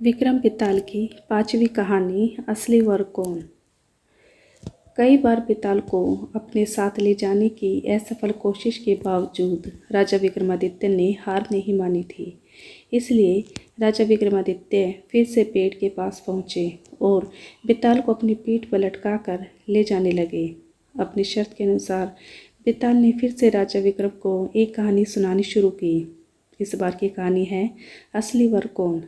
विक्रम बेताल की 5वीं कहानी असली वर कौन। कई बार बेताल को अपने साथ ले जाने की असफल कोशिश के बावजूद राजा विक्रमादित्य ने हार नहीं मानी थी। इसलिए राजा विक्रमादित्य फिर से पेड़ के पास पहुँचे और बेताल को अपनी पीठ पर लटकाकर ले जाने लगे। अपनी शर्त के अनुसार बेताल ने फिर से राजा विक्रम को एक कहानी सुनानी शुरू की। इस बार की कहानी है असली वर कौन।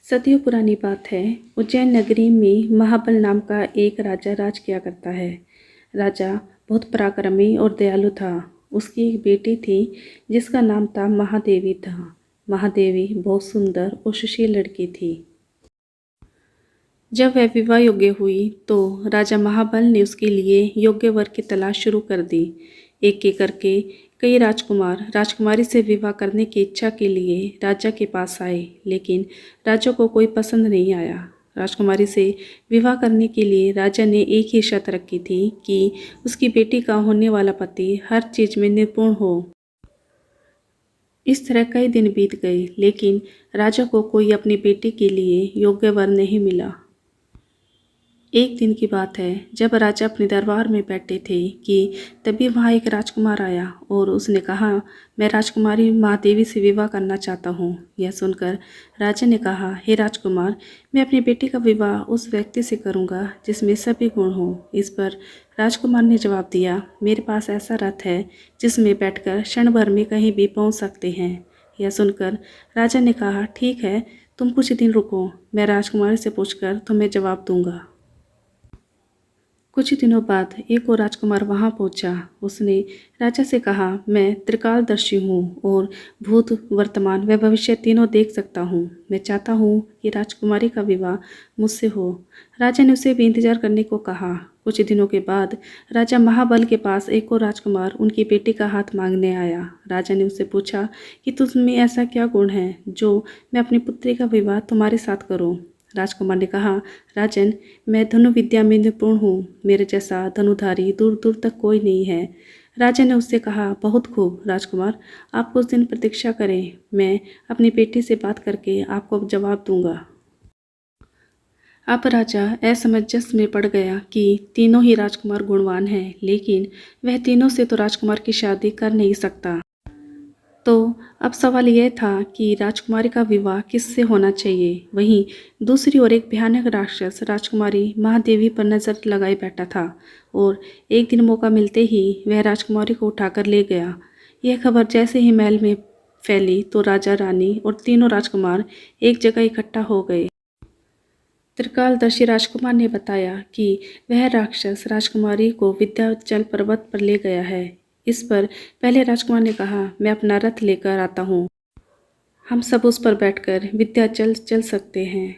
सदियों पुरानी बात है। उज्जैन नगरी में महाबल नाम का एक राजा राज किया करता है। राजा बहुत पराक्रमी और दयालु था। उसकी एक बेटी थी जिसका नाम था महादेवी था। महादेवी बहुत सुंदर और सुशील लड़की थी। जब वह विवाह योग्य हुई तो राजा महाबल ने उसके लिए योग्य वर की तलाश शुरू कर दी। एक एक करके कई राजकुमार राजकुमारी से विवाह करने की इच्छा के लिए राजा के पास आए, लेकिन राजा को कोई पसंद नहीं आया। राजकुमारी से विवाह करने के लिए राजा ने एक ही शर्त रखी थी कि उसकी बेटी का होने वाला पति हर चीज़ में निपुण हो। इस तरह कई दिन बीत गए, लेकिन राजा को कोई अपनी बेटी के लिए योग्य वर नहीं मिला। एक दिन की बात है, जब राजा अपने दरबार में बैठे थे कि तभी वहाँ एक राजकुमार आया और उसने कहा, मैं राजकुमारी महादेवी से विवाह करना चाहता हूँ। यह सुनकर राजा ने कहा, हे राजकुमार, मैं अपनी बेटी का विवाह उस व्यक्ति से करूँगा जिसमें सभी गुण हों। इस पर राजकुमार ने जवाब दिया, मेरे पास ऐसा रथ है जिसमें बैठकर क्षण भर में कहीं भी पहुँच सकते हैं। यह सुनकर राजा ने कहा, ठीक है, तुम कुछ दिन रुको, मैं राजकुमारी से पूछकर तुम्हें जवाब दूंगा। कुछ दिनों बाद एक और राजकुमार वहां पहुंचा। उसने राजा से कहा, मैं त्रिकालदर्शी हूँ और भूत, वर्तमान व भविष्य तीनों देख सकता हूँ। मैं चाहता हूँ कि राजकुमारी का विवाह मुझसे हो। राजा ने उसे भी इंतजार करने को कहा। कुछ दिनों के बाद राजा महाबल के पास एक और राजकुमार उनकी बेटी का हाथ मांगने आया। राजा ने उससे पूछा कि तुझमें ऐसा क्या गुण है जो मैं अपनी पुत्री का विवाह तुम्हारे साथ करूँ। राजकुमार ने कहा, राजन, मैं धनुर्विद्या में निपुण हूँ। मेरे जैसा धनुधारी दूर दूर तक कोई नहीं है। राजा ने उससे कहा, बहुत खूब राजकुमार, आप कुछ दिन प्रतीक्षा करें, मैं अपनी बेटी से बात करके आपको जवाब दूंगा। अब राजा असमंजस में पड़ गया कि तीनों ही राजकुमार गुणवान हैं, लेकिन वह तीनों से तो राजकुमार की शादी कर नहीं सकता। तो अब सवाल यह था कि राजकुमारी का विवाह किससे होना चाहिए। वहीं दूसरी ओर एक भयानक राक्षस राजकुमारी महादेवी पर नज़र लगाए बैठा था और एक दिन मौका मिलते ही वह राजकुमारी को उठाकर ले गया। यह खबर जैसे ही महल में फैली तो राजा, रानी और तीनों राजकुमार एक जगह इकट्ठा हो गए। त्रिकालदर्शी राजकुमार ने बताया कि वह राक्षस राजकुमारी को विंध्याचल पर्वत पर ले गया है। इस पर पहले राजकुमार ने कहा, मैं अपना रथ लेकर आता हूँ, हम सब उस पर बैठकर विंध्याचल चल सकते हैं।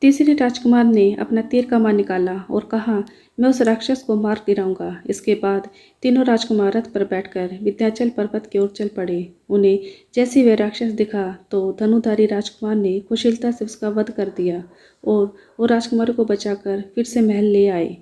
तीसरे राजकुमार ने अपना तीर कमान निकाला और कहा, मैं उस राक्षस को मार गिराऊंगा। इसके बाद तीनों राजकुमार रथ पर बैठकर विंध्याचल पर्वत की ओर चल पड़े। उन्हें जैसे वह राक्षस दिखा तो धनुधारी राजकुमार ने कुशलता से उसका वध कर दिया और वो राजकुमारी को बचाकर फिर से महल ले आए।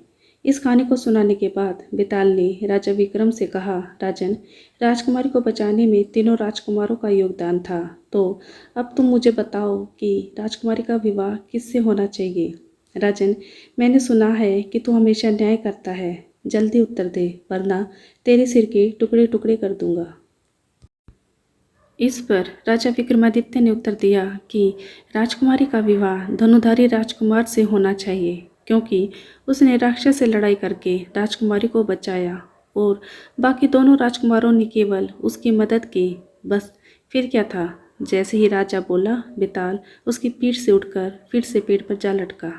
इस कहानी को सुनाने के बाद बेताल ने राजा विक्रम से कहा, राजन, राजकुमारी को बचाने में तीनों राजकुमारों का योगदान था, तो अब तुम मुझे बताओ कि राजकुमारी का विवाह किससे होना चाहिए। राजन, मैंने सुना है कि तू हमेशा न्याय करता है, जल्दी उत्तर दे, वरना तेरे सिर के टुकड़े टुकड़े कर दूंगा। इस पर राजा विक्रमादित्य ने उत्तर दिया कि राजकुमारी का विवाह धनुधारी राजकुमार से होना चाहिए, क्योंकि उसने राक्षस से लड़ाई करके राजकुमारी को बचाया और बाकी दोनों राजकुमारों ने केवल उसकी मदद की। बस फिर क्या था, जैसे ही राजा बोला, बेताल उसकी पीठ से उठकर फिर से पेड़ पर जा लटका।